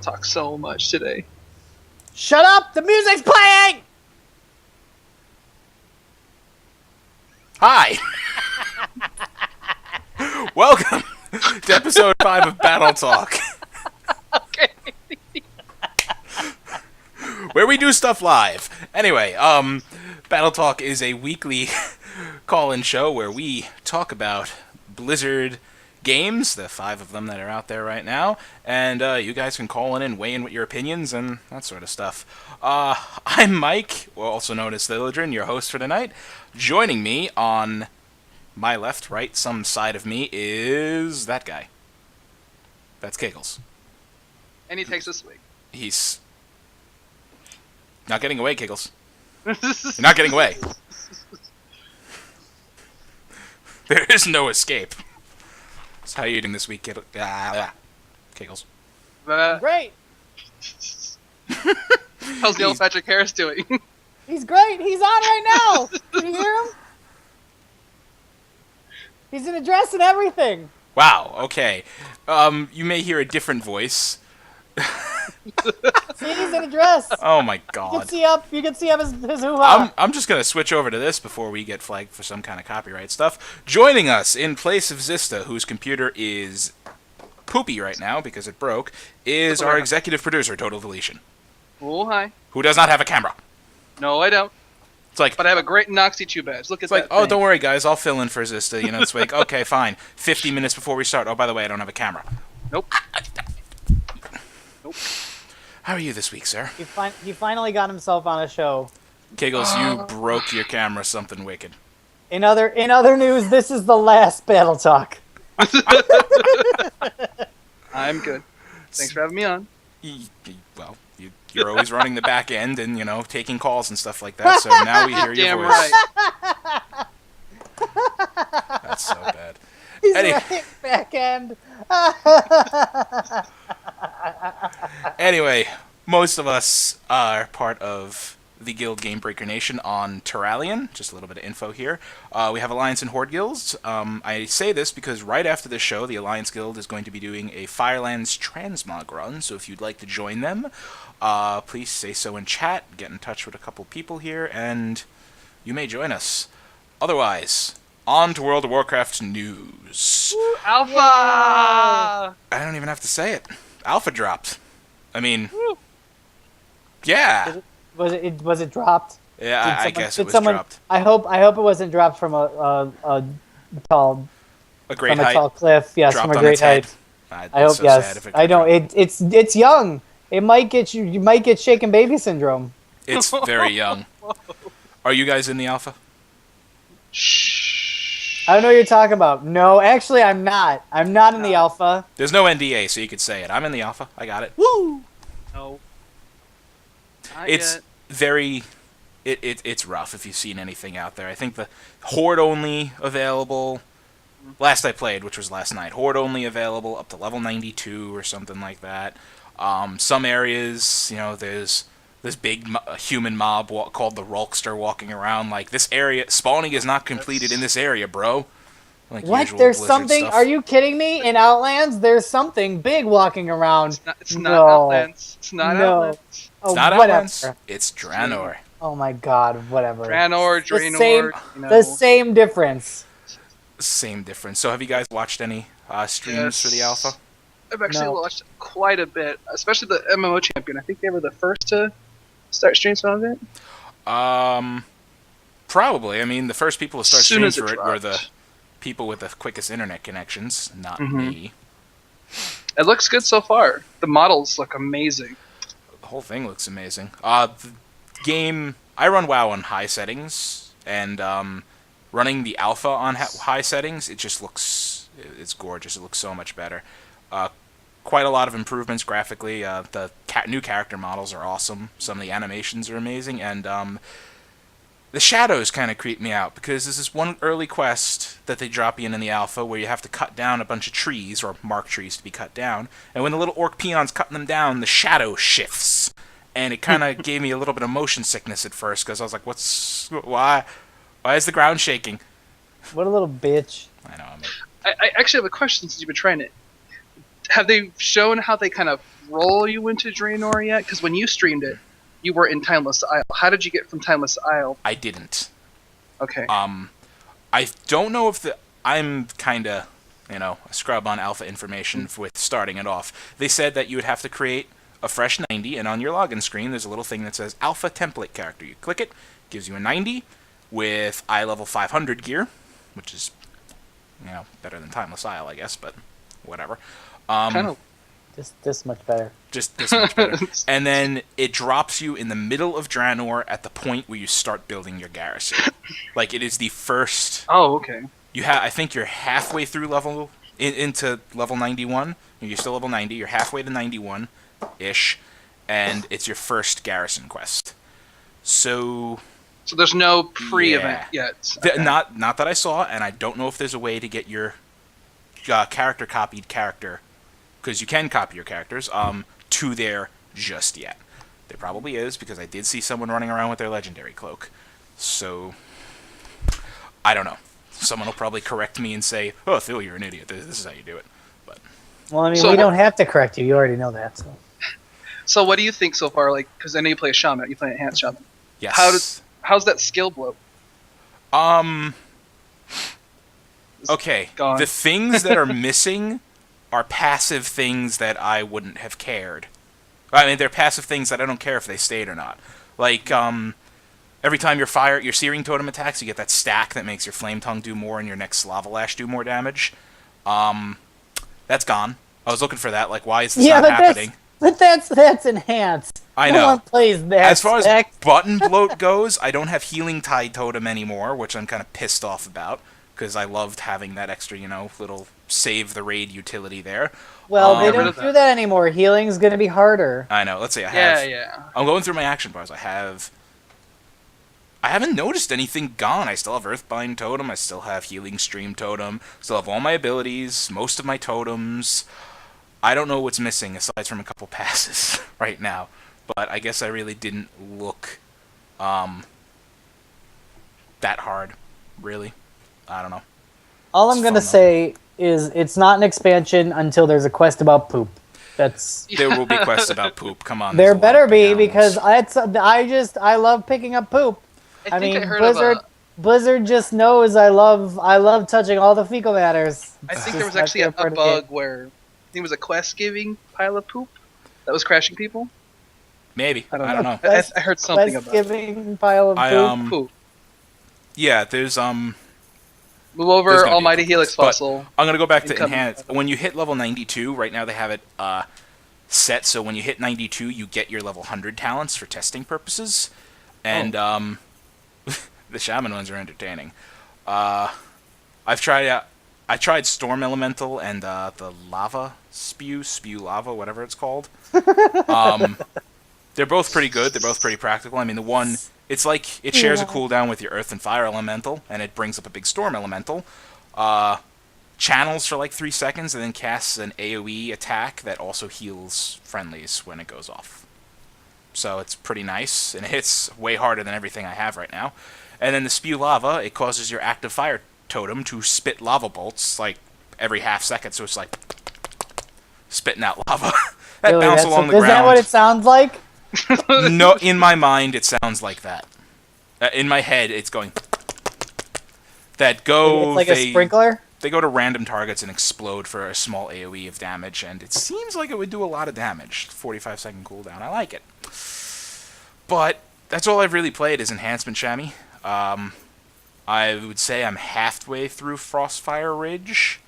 talk so much today. Shut up! The music's playing! Hi! Welcome to episode 5 of Battle Talk. Okay. Where we do stuff live. Anyway, Battle Talk is a weekly call-in show where we talk about Blizzard games, the 5 of them that are out there right now, and you guys can call in and weigh in with your opinions and that sort of stuff. I'm Mike, also known as Thilladrin, your host for tonight. Joining me on my left, right, some side of me is that guy. That's Kegels. And he takes a swing. He's not getting away, Kegels. You're not getting away. There is no escape. So how are you doing this week, Kegels? Great. How's Neil Patrick Harris doing? He's great. He's on right now. Can you hear him? He's in a dress and everything. Wow, okay. You may hear a different voice. See, he's in a dress. Oh my god. You can see up his hoo-ha. I'm just going to switch over to this before we get flagged for some kind of copyright stuff. Joining us in place of Zista, whose computer is poopy right now because it broke, is our executive producer, Total Deletion. Oh, hi. Who does not have a camera. No, I don't. It's like, but I have a great Noxy 2 badge. Look at it's that. like, oh, thing. don't worry, guys. I'll fill in for Zista. You know, it's like, okay, fine. 50 minutes before we start. Oh, by the way, I don't have a camera. Nope. Nope. How are you this week, sir? He finally got himself on a show. Kegels, you broke your camera something wicked. In other news, this is the last Battle Talk. I'm good. Thanks for having me on. Well, you're always running the back end and, you know, taking calls and stuff like that, so now we hear your Damn voice. right. That's so bad. He's Anyway. right back end. Anyway, most of us are part of the guild Gamebreaker Nation on Terralion. Just a little bit of info here. We have Alliance and Horde guilds. I say this because right after this show, the Alliance Guild is going to be doing a Firelands Transmog run, so if you'd like to join them, please say so in chat, get in touch with a couple people here, and you may join us. Otherwise, on to World of Warcraft news. Woo, Alpha! I don't even have to say it. Alpha dropped. I mean, yeah. Was it dropped? Yeah, I guess it was someone, dropped. I hope it wasn't dropped from a tall Great from height. A tall cliff. Yes, Dropped from a on great its head. height. I hope so yes. sad if it I know dropped. it's young. It might get you might get shaken baby syndrome. It's very young. Are you guys in the alpha? Shh. I don't know what you're talking about. No, actually I'm not. I'm not in the alpha. There's no NDA, so you could say it. I'm in the alpha. I got it. Woo! No. Not It's yet. very... It's rough if you've seen anything out there. I think the Horde only available... Last I played, which was last night. Horde only available up to level 92 or something like that. Some areas, you know, there's this big human mob called the Rolkster walking around. Like, this area... Spawning is not completed in this area, bro. Like What? usual There's Blizzard something? stuff. Are you kidding me? In Outlands, there's something big walking around. It's not No. Outlands. It's not No. Outlands. Oh, It's not whatever. Outlands. It's Draenor. Oh my God, whatever. Draenor, The Draenor, same- you know. The same difference. Same difference. So have you guys watched any streams for the alpha? I've actually No. watched quite a bit, especially the MMO champion. I think they were the first to start streams on it. Probably. I mean, the first people to start Soon as streams it for it were dropped. the people with the quickest internet connections, not Mhm. me. It looks good so far. The models look amazing. The whole thing looks amazing. The game... I run WoW on high settings, and running the alpha on high settings, it just looks... It's gorgeous. It looks so much better. Quite a lot of improvements graphically. The new character models are awesome. Some of the animations are amazing, and the shadows kind of creep me out, because there's this one early quest that they drop you in the alpha where you have to cut down a bunch of trees, or mark trees to be cut down, and when the little orc peon's cutting them down, the shadow shifts. And it kind of gave me a little bit of motion sickness at first, because I was like, why is the ground shaking? What a little bitch. I know, I actually have a question since you've been trying it. Have they shown how they kind of roll you into Draenor yet? Because when you streamed it, you were in Timeless Isle. How did you get from Timeless Isle? I didn't. Okay. I don't know if I'm kind of, a scrub on alpha information with starting it off. They said that you would have to create a fresh 90, and on your login screen, there's a little thing that says alpha template character. You click it, gives you a 90 with eye level 500 gear, which is, better than Timeless Isle, I guess, but whatever. Kind of. Just this much better. Just this much better. And then it drops you in the middle of Draenor at the point where you start building your garrison. Like, it is the first... Oh, okay. I think you're halfway through into level 91. You're still level 90. You're halfway to 91-ish. And it's your first garrison quest. So there's no pre-event yet. Okay. Not that I saw, and I don't know if there's a way to get your character copied character, because you can copy your characters, to there just yet. There probably is, because I did see someone running around with their legendary cloak. So, I don't know. Someone will probably correct me and say, "Oh, Phil, you're an idiot. This is how you do it." But well, I mean, we don't have to correct you. You already know that. So what do you think so far? Like, because I know you play a shaman. You play an enhanced shaman. Yes. How's that skill blow? Okay. Gone. The things that are missing are passive things that I wouldn't have cared. I mean, they're passive things that I don't care if they stayed or not. Like, every time your Searing Totem attacks, you get that stack that makes your Flame Tongue do more and your next Lava Lash do more damage. That's gone. I was looking for that. Like, why is this not happening? But that's enhanced. I know. No one plays that. As far as button bloat goes, I don't have Healing Tide Totem anymore, which I'm kind of pissed off about, because I loved having that extra, little save the raid utility there. Well, they don't do that anymore. Healing's going to be harder. I know. Let's see. I have. Yeah. I'm going through my action bars. I haven't noticed anything gone. I still have Earthbind Totem. I still have Healing Stream Totem. Still have all my abilities, most of my totems. I don't know what's missing aside from a couple passes right now. But I guess I really didn't look that hard, really. I don't know. All I'm going to say is it's not an expansion until there's a quest about poop. There will be quests about poop. Come on. There better be, because I love picking up poop. I mean, Blizzard just knows I love touching all the fecal matters. I think there was actually a bug where I think it was a quest giving pile of poop that was crashing people. Maybe. I don't know. I heard something about giving pile of poop. Yeah, there's Move over Almighty Helix Fossil. I'm gonna go back to enhance. When you hit level 92, right now they have it set so when you hit 92, you get your level 100 talents for testing purposes, and the shaman ones are entertaining. I tried Storm Elemental and the Lava Spew Lava, whatever it's called. They're both pretty good. They're both pretty practical. I mean, the one, it's like it shares a cooldown with your Earth and Fire Elemental, and it brings up a big Storm Elemental. Channels for like 3 seconds, and then casts an AoE attack that also heals friendlies when it goes off. So it's pretty nice, and it hits way harder than everything I have right now. And then the Spew Lava, it causes your active fire totem to spit lava bolts like every half second, so it's like spitting out lava that bounce along the ground. Is that what it sounds like? No, in my mind it sounds like that. In my head it's going that go. It's like a sprinkler? They go to random targets and explode for a small AoE of damage, and it seems like it would do a lot of damage. 45-second cooldown. I like it. But that's all I've really played is Enhancement Chamois. I would say I'm halfway through Frostfire Ridge.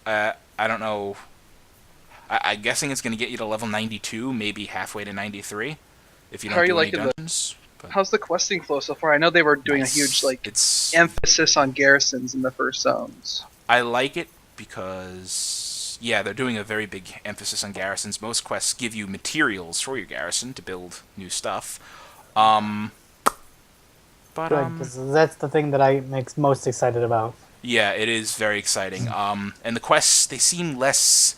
I don't know. I'm guessing it's going to get you to level 92, maybe halfway to 93, if you don't do any dungeons. How's the questing flow so far? I know they were doing a huge emphasis on garrisons in the first zones. I like it because, they're doing a very big emphasis on garrisons. Most quests give you materials for your garrison to build new stuff. But good, because that's the thing that I'm most excited about. Yeah, it is very exciting. And the quests, they seem less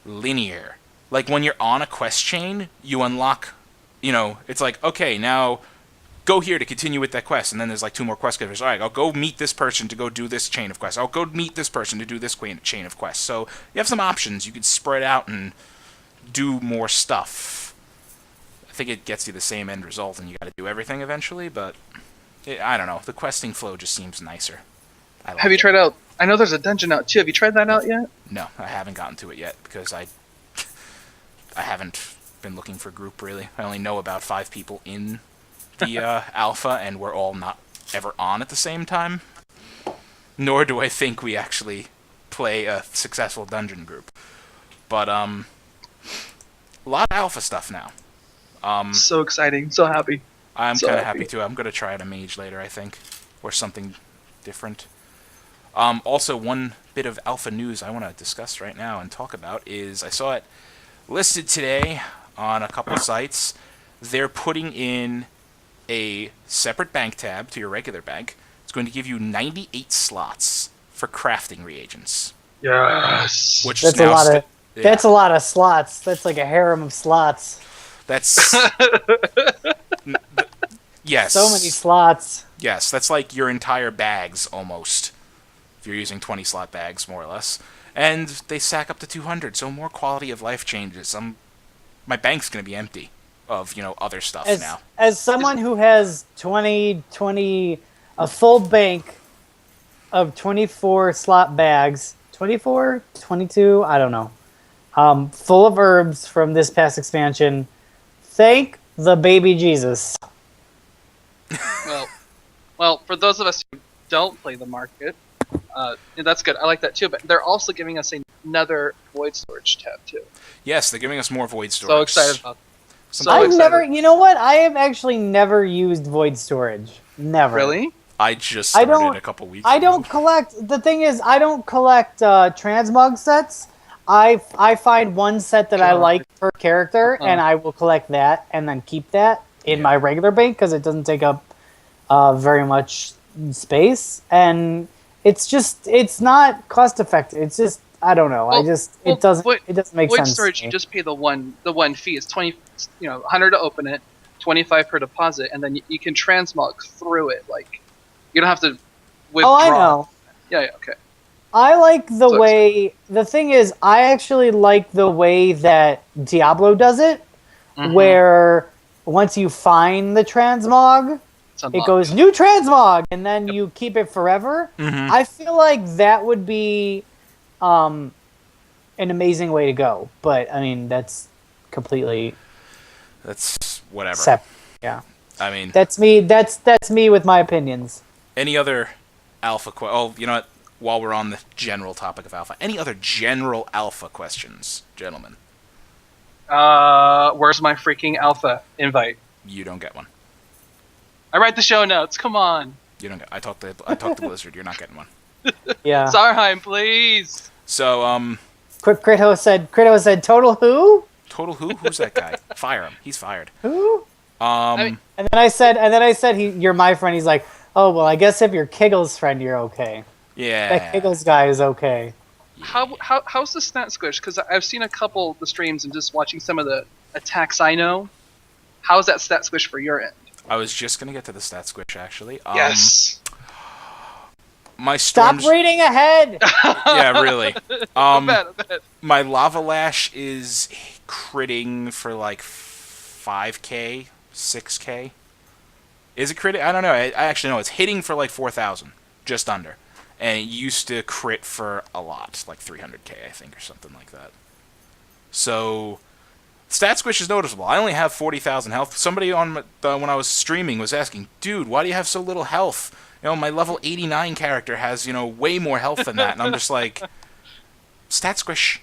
linear. Like, when you're on a quest chain, you unlock, it's like, okay, now go here to continue with that quest, and then there's like 2 more quest givers. All right, I'll go meet this person to go do this chain of quests. I'll go meet this person to do this chain of quests. So you have some options. You could spread out and do more stuff. I think it gets you the same end result, and you got to do everything eventually. But I don't know. The questing flow just seems nicer. Have you tried out? I know there's a dungeon out too. Have you tried that out yet? No, I haven't gotten to it yet because I haven't been looking for group really. I only know about 5 people in the alpha, and we're all not ever on at the same time. Nor do I think we actually play a successful dungeon group. But a lot of alpha stuff now. So exciting, so happy. I'm kind of happy too. I'm gonna try out a mage later, I think, or something different. Also, one bit of alpha news I want to discuss right now and talk about is I saw it listed today on a couple sites. They're putting in a separate bank tab to your regular bank. It's going to give you 98 slots for crafting reagents. Yes. Which that's is now that's a lot of slots. That's like a harem of slots. That's yes. So many slots. Yes, that's like your entire bags almost. If you're using 20 slot bags, more or less. And they stack up to 200, so more quality of life changes. My bank's going to be empty of, other stuff now. As someone who has a full bank of 24 slot bags, 24, 22, I don't know, full of herbs from this past expansion, thank the baby Jesus. Well, for those of us who don't play the market, that's good. I like that too. But they're also giving us another void storage tab too. Yes, they're giving us more void storage. So excited about that. I've never, you know what? I have actually never used void storage. Never. Really? I just started a couple weeks ago. I don't collect. The thing is, I don't collect transmog sets. I find one set that I like per character, and I will collect that and then keep that in my regular bank because it doesn't take up very much space, and it's not cost effective. It's just, I don't know. It doesn't make void sense. Void storage, you just pay the one fee. It's 100 to open it, 25 per deposit, and then you can transmog through it. Like, you don't have to withdraw. Oh, I know. Yeah, okay. I like the way. The thing is, I actually like the way that Diablo does it, where once you find the transmog, it goes new transmog, and then you keep it forever. I feel like that would be an amazing way to go. But I mean, that's completely. That's whatever. Separate. Yeah. I mean, that's me. That's me with my opinions. Any other alpha? Oh, you know what? While we're on the general topic of alpha, any other general alpha questions, gentlemen? Where's my freaking alpha invite? You don't get one. I write the show notes. Come on. You don't get. I talked to Blizzard. You're not getting one. Yeah. Sarheim, please. So Crito said, total who? Total who? Who's that guy? Fire him. He's fired. Who? And then I said, you're my friend. He's like, oh well, I guess if you're Kiggle's friend, you're okay. Yeah. That Kiggle's guy is okay. How's the stat squish? Because I've seen a couple of the streams and just watching some of the attacks I know. How's that stat squish for your end? I was just gonna get to the stat squish actually. Yes. My storms... Stop reading ahead. Yeah, really. I bet. My lava lash is critting for like 5k, 6k. Is it critting? I don't know. I actually know it's hitting for like 4,000, just under. And it used to crit for a lot, like 300k, I think, or something like that. So, stat squish is noticeable. I only have 40,000 health. Somebody when I was streaming was asking, dude, why do you have so little health? My level 89 character has, way more health than that. And I'm just like, stat squish.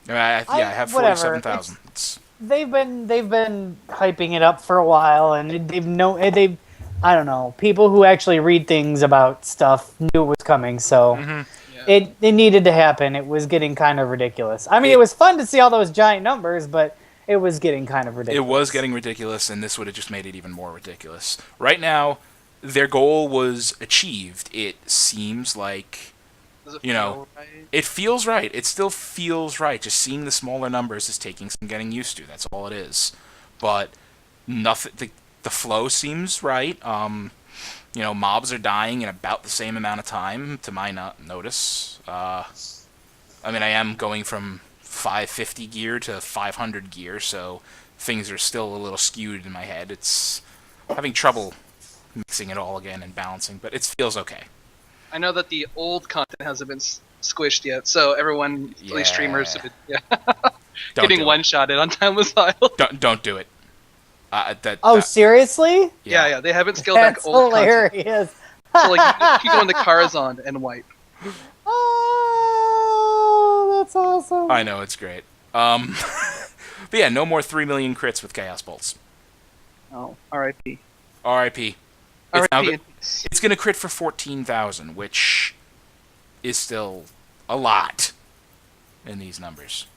I have 47,000. They've been hyping it up for a while, and I don't know, people who actually read things about stuff knew it was coming, so it needed to happen. It was getting kind of ridiculous. I mean, it was fun to see all those giant numbers, but it was getting kind of ridiculous. It was getting ridiculous, and this would have just made it even more ridiculous. Right now, their goal was achieved. It seems like, feel right? It feels right. It still feels right. Just seeing the smaller numbers is taking some getting used to. That's all it is. But nothing. The flow seems right. Mobs are dying in about the same amount of time, to my notice. I mean, I am going from 550 gear to 500 gear, so things are still a little skewed in my head. It's having trouble mixing it all again and balancing, but it feels okay. I know that the old content hasn't been squished yet, so everyone, like streamers, have been getting one-shotted on Timeless Isle. Don't do it. Seriously? Yeah, they haven't scaled back old hilarious. Content. So like you go into Karazhan and wipe. Oh, that's awesome. I know, it's great. But yeah, no more 3 million crits with Chaos Bolts. Oh, R.I.P. R.I.P. R.I.P. It's going to crit for 14,000, which is still a lot in these numbers.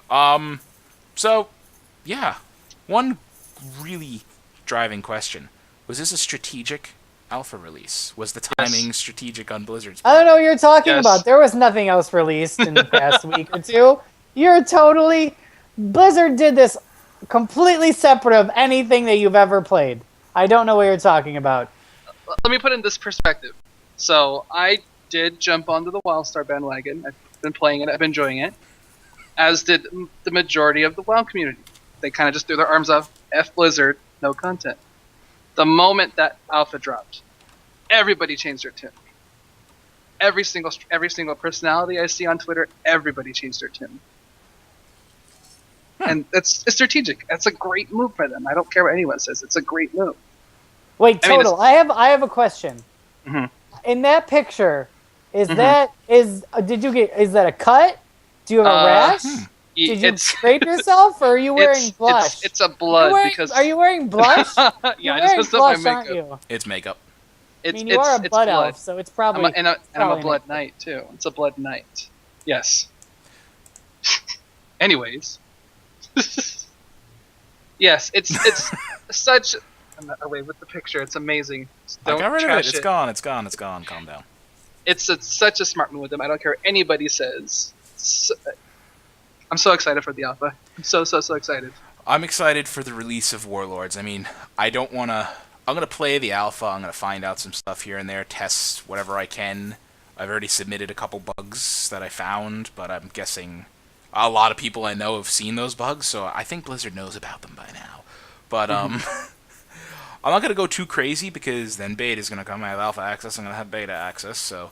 So, yeah. One really driving question. Was this a strategic alpha release? Was the timing strategic on Blizzard's part? I don't know what you're talking about. There was nothing else released in the past week or two. Blizzard did this completely separate of anything that you've ever played. I don't know what you're talking about. Let me put it in this perspective. So I did jump onto the WildStar bandwagon. I've been playing it. I've been enjoying it. As did the majority of the WoW community. They kind of just threw their arms up. F Blizzard, no content. The moment that alpha dropped, everybody changed their tune. Every single personality I see on Twitter, everybody changed their tune. And it's strategic. That's a great move for them. I don't care what anyone says. It's a great move. Wait, Total. I have a question. Mm-hmm. In that picture, is that a cut? Do you have a rash? Did you scrape yourself, or are you wearing blush? It's a blood because. Are you wearing blush? Yeah, I just messed up my makeup. It's makeup. You are a blood elf, so it's probably. I'm a blood knight too. It's a blood knight. Yes. Anyways. Yes, it's such. I'm not away with the picture. It's amazing. I got rid of it. It's gone. It's gone. It's gone. Calm down. It's such a smart move with them. I don't care what anybody says. I'm so excited for the alpha. I'm so excited. I'm excited for the release of Warlords. I mean, I'm gonna play the alpha. I'm gonna find out some stuff here and there, test whatever I can. I've already submitted a couple bugs that I found, but I'm guessing a lot of people I know have seen those bugs, so I think Blizzard knows about them by now. But I'm not gonna go too crazy because then beta is gonna come. I have alpha access. I'm gonna have beta access. So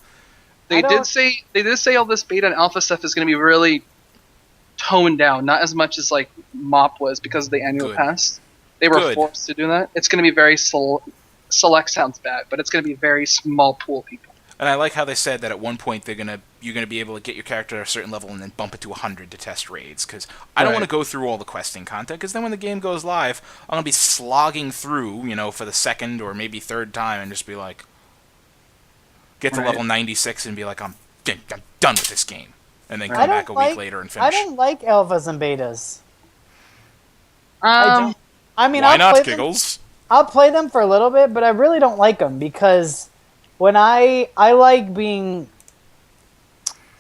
they did say all this beta and alpha stuff is gonna be really toned down, not as much as like MOP was because of the annual pass. They were forced to do that. It's gonna be very select sounds bad, but it's gonna be very small pool people. And I like how they said that at one point you're gonna be able to get your character at a certain level and then bump it to 100 to test raids. Because I don't want to go through all the questing content. Because then when the game goes live, I'm gonna be slogging through, for the second or maybe third time, and just be like, get to level 96 and be like, I'm done with this game, and then come back a week later and finish. I don't like alphas and betas. I don't. I mean, why not, Giggles? I'll play them for a little bit, but I really don't like them because. When I like being,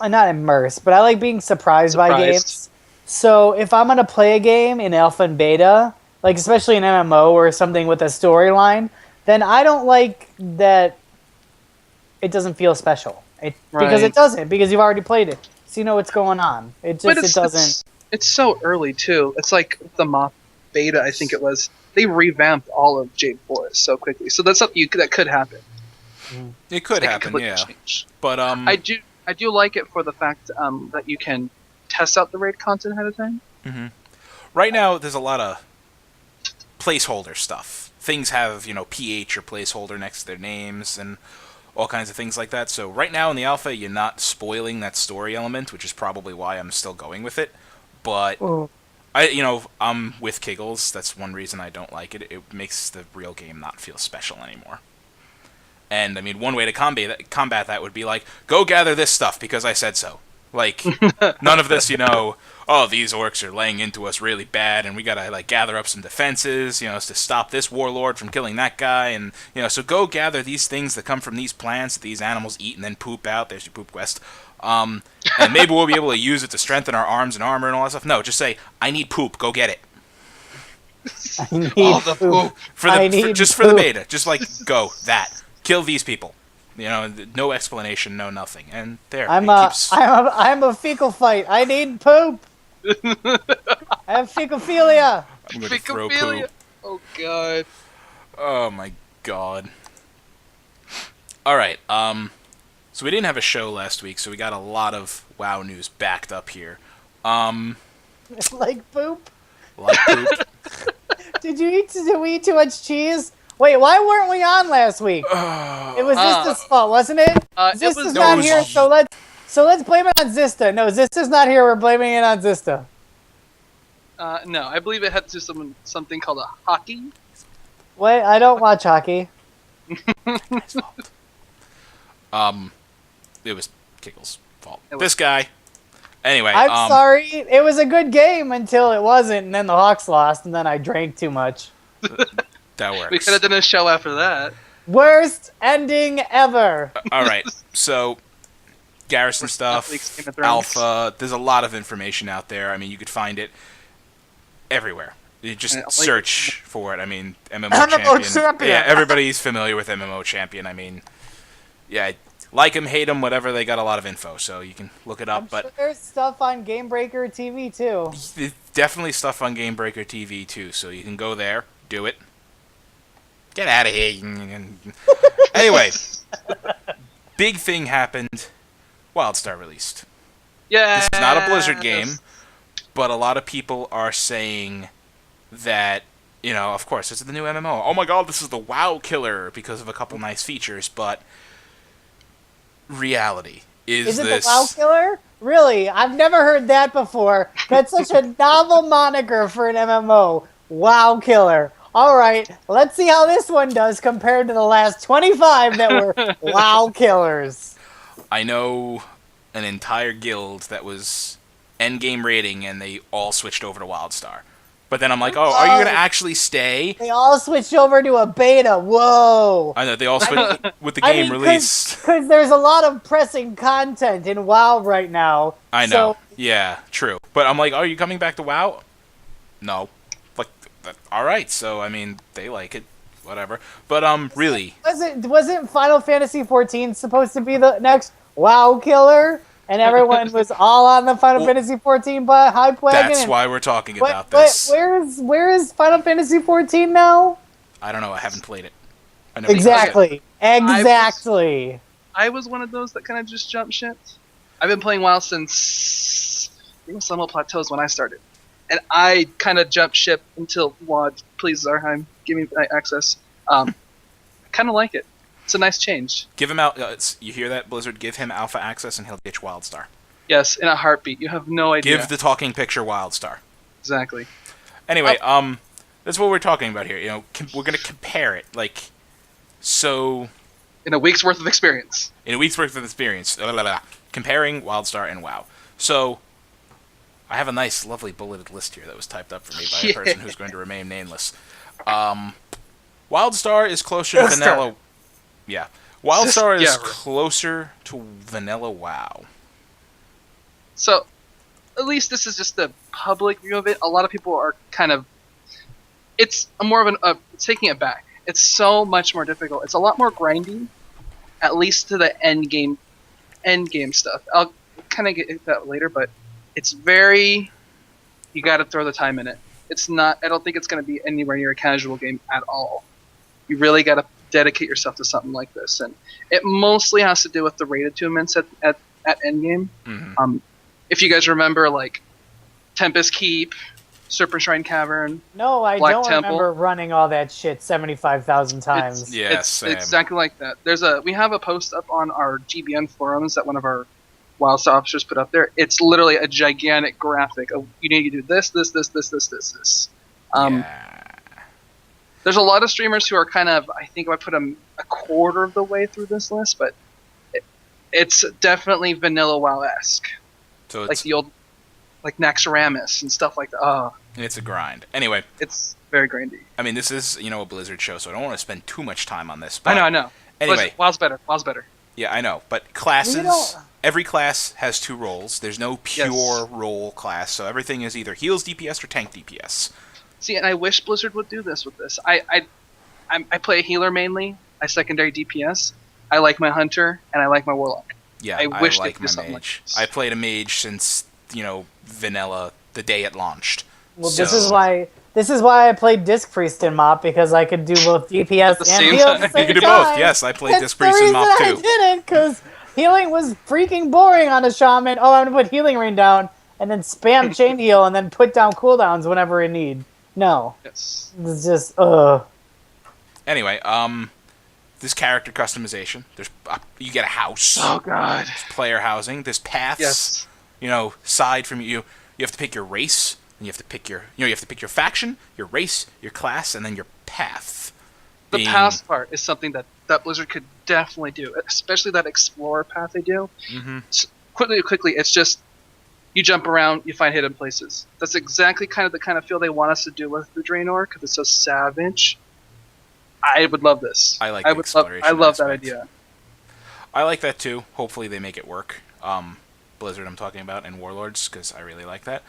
not immersed, but I like being surprised by games. So if I'm going to play a game in alpha and beta, like especially an MMO or something with a storyline, then I don't like that it doesn't feel special. Because it doesn't, because you've already played it. So you know what's going on. It doesn't. It's so early, too. It's like the MOP beta, I think it was. They revamped all of Jade Forest so quickly. So that's something that could happen. It could happen, yeah. Change. But I do like it for the fact that you can test out the raid content ahead of time. Mm-hmm. Right now, there's a lot of placeholder stuff. Things have PH or placeholder next to their names and all kinds of things like that. So right now in the alpha, you're not spoiling that story element, which is probably why I'm still going with it. But I'm with Kiggles. That's one reason I don't like it. It makes the real game not feel special anymore. And, I mean, one way to combat that would be, like, go gather this stuff because I said so. Like, none of this, oh, these orcs are laying into us really bad and we gotta, like, gather up some defenses, to stop this warlord from killing that guy. And, so go gather these things that come from these plants that these animals eat and then poop out. There's your poop quest. And maybe we'll be able to use it to strengthen our arms and armor and all that stuff. No, just say, I need poop. Go get it. I need poop. For the beta. Just like, go. That. Kill these people. You know, no explanation, no nothing. And there, I'm a fecal fight. I need poop. I have fecophilia. I'm going to throw poop. Oh, God. Oh, my God. All right, so we didn't have a show last week, so we got a lot of WoW news backed up here. Like poop? Like poop. Did we eat too much cheese? Wait, why weren't we on last week? It was Zista's fault, wasn't it? Zista's not here, so let's blame it on Zista. No, Zista's not here. We're blaming it on Zista. No, I believe it had to do something called a hockey. Wait, I don't watch hockey. His fault. It was Kickle's fault. This guy. Anyway, I'm sorry. It was a good game until it wasn't, and then the Hawks lost, and then I drank too much. That works. We could have done a show after that. Worst ending ever. All right, so Garrison stuff, Alpha. There's a lot of information out there. I mean, you could find it everywhere. You just search for it. I mean, MMO Champion. Yeah, everybody's familiar with MMO Champion. I mean, yeah, like him, hate him, whatever. They got a lot of info, so you can look it up. I'm sure there's stuff on Game Breaker TV too. There's definitely stuff on Game Breaker TV too, so you can go there, do it. Get out of here. Anyway, big thing happened. WildStar released. Yeah. This is not a Blizzard game, but a lot of people are saying that, you know, of course, this is the new MMO. Oh my god, this is the WoW killer because of a couple nice features, but reality is it this... the WoW killer? Really? I've never heard that before. That's such a novel moniker for an MMO. WoW killer. All right, let's see how this one does compared to the last 25 that were WoW killers. I know an entire guild that was endgame rating, and they all switched over to WildStar. But then I'm like, oh, are you going to actually stay? They all switched over to a beta. Whoa. I know, they all switched with the game released. Because there's a lot of pressing content in WoW right now. I know. So... Yeah, true. But I'm like, are you coming back to WoW? No. Like, all right. So, I mean, they like it. Whatever. But, really. Wasn't Final Fantasy XIV supposed to be the next WoW killer? And everyone was all on the Final Fantasy XIV hype wagon. That's why we're talking about this. Where is Final Fantasy XIV now? I don't know. I haven't played it. Exactly. Exactly. I was one of those that kind of just jumped ship. I've been playing WoW since I think Sunwell Plateaus when I started, and I kind of jumped ship until WoD. Please, Zarheim, give me access. I kind of like it. It's a nice change. Give him out. You hear that, Blizzard? Give him alpha access, and he'll ditch WildStar. Yes, in a heartbeat. You have no idea. Give the talking picture WildStar. Exactly. Anyway, that's what we're talking about here. You know, we're gonna compare it, like, so. In a week's worth of experience. Comparing WildStar and WoW. So, I have a nice, lovely bulleted list here that was typed up for me by a person who's going to remain nameless. WildStar is closer to vanilla. Yeah. WildStar is closer to vanilla WoW. So, at least this is just the public view of it. A lot of people are kind of... It's more of taking it back. It's so much more difficult. It's a lot more grindy, at least to the end game stuff. I'll kind of get into that later, but it's very... You gotta throw the time in it. It's not... I don't think it's going to be anywhere near a casual game at all. You really gotta dedicate yourself to something like this, and it mostly has to do with the raid attunements at endgame. Mm-hmm. If you guys remember, like Tempest Keep, Serpent Shrine Cavern. No, I Black don't Temple. remember running all that shit 75,000 times. It's exactly like that. We have a post up on our GBN forums that one of our WildStar officers put up there. It's literally a gigantic graphic of you need to do this. There's a lot of streamers who are kind of, I think I put them a quarter of the way through this list, but it's definitely vanilla WoW-esque. So it's like the old, like Naxxramas and stuff like that. Oh, it's a grind. Anyway. It's very grindy. I mean, this is, a Blizzard show, so I don't want to spend too much time on this. But I know. Anyway. WoW's better. Yeah, I know. But classes, every class has 2 roles. There's no pure role class, so everything is either heals DPS or tank DPS. See, and I wish Blizzard would do this with this. I play a healer mainly. I secondary DPS. I like my hunter and I like my warlock. Yeah, I wish like they my could do something mage. like this. I played a mage since vanilla, the day it launched. Well, this is why I played Disc Priest in MoP, because I could do both DPS and heal at the same You could do time. both. Yes, I played That's Disc Priest in MoP too. I didn't, because healing was freaking boring on a shaman. Oh, I'm gonna put healing rain down and then spam chain heal and then put down cooldowns whenever I need. No, Yes. it's just Anyway, this character customization. There's you get a house. Oh god. There's player housing. There's paths. Yes. Side from you. You have to pick your race. And you have to pick your faction, your race, your class, and then your path. The path part is something that Blizzard could definitely do, especially that explorer path they do. Mm-hmm. Quickly, it's just you jump around, you find hidden places. That's exactly the kind of feel they want us to do with the Draenor, because it's so savage. I would love this. I like the exploration I love that aspect. idea. I like that too. Hopefully they make it work. Blizzard I'm talking about, and Warlords, because I really like that.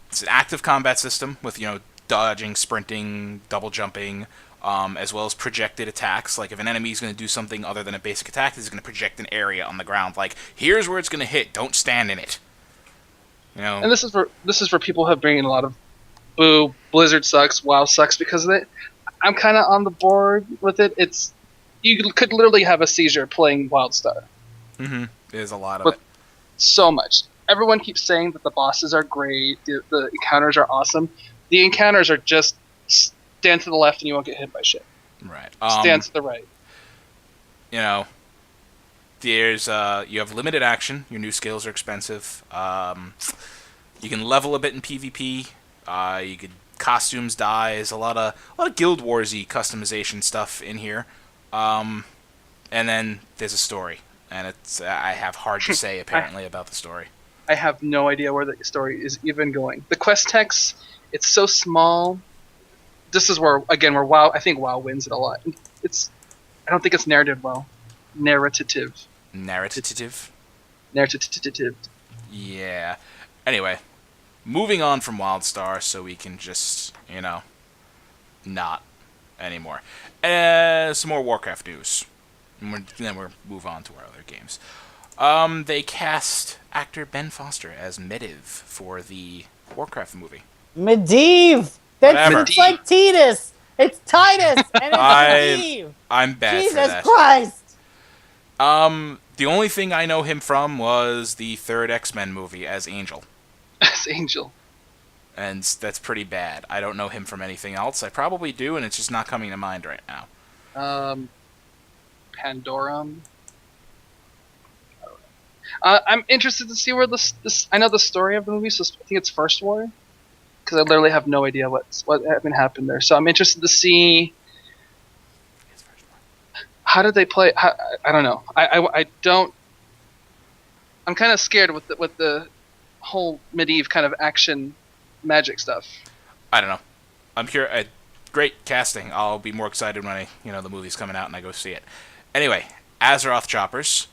It's an active combat system with, dodging, sprinting, double jumping, as well as projected attacks. Like, if an enemy is going to do something other than a basic attack, it's going to project an area on the ground. Like, here's where it's going to hit. Don't stand in it. And this is where people have bringing a lot of boo, Blizzard sucks, WoW sucks because of it. I'm kind of on the board with it. You could literally have a seizure playing WildStar. Mm-hmm. There's a lot of it. So much. Everyone keeps saying that the bosses are great, the encounters are awesome. The encounters are just stand to the left and you won't get hit by shit. Right. Stand to the right. There's you have limited action. Your new skills are expensive. You can level a bit in PvP. You could costumes, dyes, a lot of Guild Warsy customization stuff in here. And then there's a story, and I have hard to say apparently about the story. I have no idea where the story is even going. The quest text, it's so small. This is where WoW, I think WoW wins it a lot. I don't think it's narrative well. Narrative. Yeah. Anyway, moving on from WildStar so we can just, not anymore. Some more Warcraft news. And then we'll move on to our other games. They cast actor Ben Foster as Medivh for the Warcraft movie. Medivh! It's like Titus! It's Titus! And it's Medivh! I'm bad for that. Jesus Christ! The only thing I know him from was the third X-Men movie as Angel. As Angel. And that's pretty bad. I don't know him from anything else. I probably do, and it's just not coming to mind right now. Pandorum. I'm interested to see where this. I know the story of the movie, so I think it's First War, because I literally have no idea what happened there. So I'm interested to see how did they play. I don't know. I don't. I'm kind of scared with the whole Medivh kind of action magic stuff. I don't know. I'm here. Great casting. I'll be more excited when the movie's coming out and I go see it. Anyway, Azeroth Choppers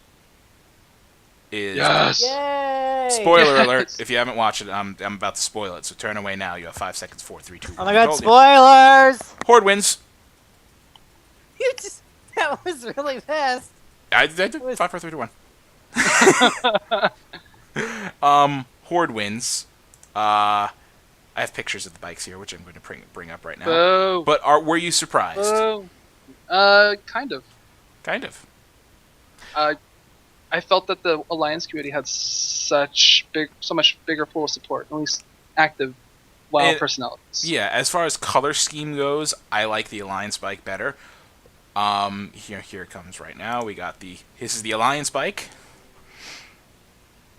is Yay! Spoiler alert! If you haven't watched it, I'm about to spoil it. So turn away now. You have 5 seconds. 4, 3, 2, 1. Oh my god! Spoilers! Horde wins. That was really fast. I did 5, 4, 3, 2, 1. Horde wins. I have pictures of the bikes here, which I'm going to bring up right now. Boo. But were you surprised? Boo. Kind of. Kind of. I felt that the Alliance community had so much bigger pool of support, at least active WoW personalities. Yeah, as far as color scheme goes, I like the Alliance bike better. Here it comes right now. This is the Alliance bike.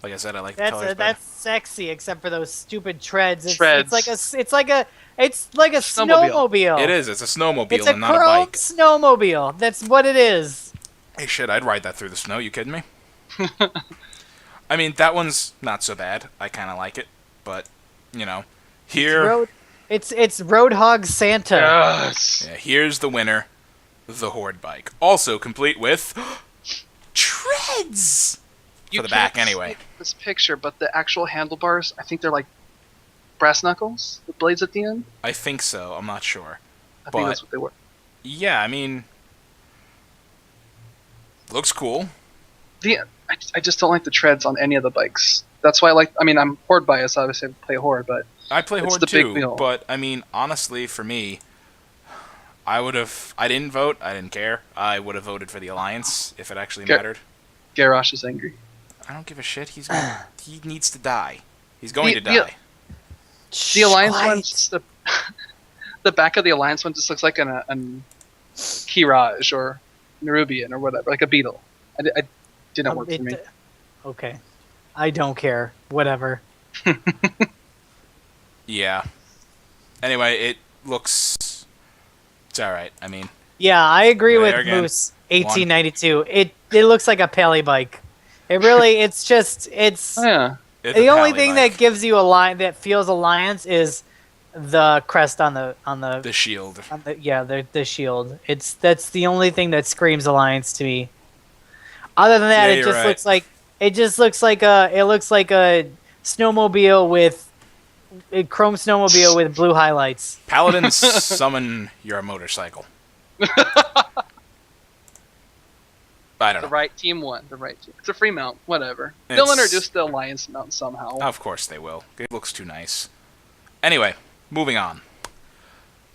Like I said, I like the colors better. That's sexy, except for those stupid treads. It's like a snowmobile. It is. It's a snowmobile it's and not a bike. It's a chrome snowmobile. That's what it is. Hey, shit! I'd ride that through the snow. You kidding me? I mean, that one's not so bad. I kind of like it, but here it's Roadhog Santa. Yes. Yeah, here's the winner, the Horde bike, also complete with treads for the back. Anyway, this picture, but the actual handlebars, I think they're like brass knuckles with blades at the end. I think so. I'm not sure. I think that's what they were. Yeah, I mean, Looks cool. I just don't like the treads on any of the bikes. That's why I'm Horde biased, obviously I play Horde, but I play it's Horde the big too, wheel. but I mean, honestly, for me, I didn't vote. I didn't care. I would have voted for the Alliance if it actually mattered. Garrosh is angry. I don't give a shit. He needs to die. He's going to die. The Alliance one's the back of the Alliance one just looks like an Kiraj or Nerubian or whatever, like a beetle. I didn't work for me. Okay. I don't care. Whatever. Yeah. Anyway, it's alright. I mean... Yeah, I agree with again, Moose 1892. It looks like a pally bike. It really, it's Oh, yeah. the only thing that gives you a line that feels Alliance is the crest on the shield. The shield. That's the only thing that screams Alliance to me. Other than that, it just looks like a snowmobile with a chrome snowmobile with blue highlights. Paladins, summon your motorcycle. I don't know. The right team won. The right team. It's a free mount. Whatever. They'll introduce the Alliance mount somehow. Of course they will. It looks too nice. Anyway, moving on.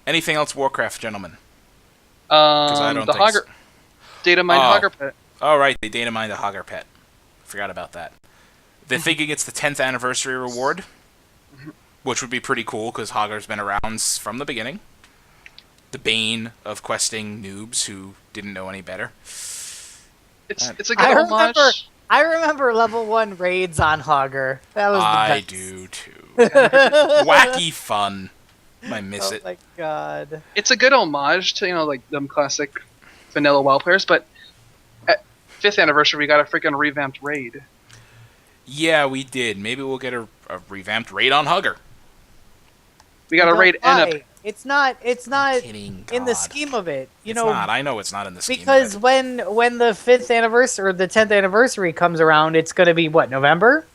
Anything else Warcraft, gentlemen? Because I don't think so. Data mined Hogger Pet. Oh, right. They data mined the Hogger Pet. Forgot about that. They're thinking it's the 10th anniversary reward, which would be pretty cool because Hogger's been around from the beginning. The bane of questing noobs who didn't know any better. It's a good homage. I remember level 1 raids on Hogger. That was the best. I do too. Wacky fun. I miss it. Oh my god. It's a good homage to, like them classic vanilla WoW players, but at 5th anniversary we got a freaking revamped raid. Yeah, we did. Maybe we'll get a revamped raid on Hugger. We got a raid and a... It's not in the scheme of it. It's not. I know it's not in the scheme because of it. when the 5th anniversary or the 10th anniversary comes around, it's going to be what, November?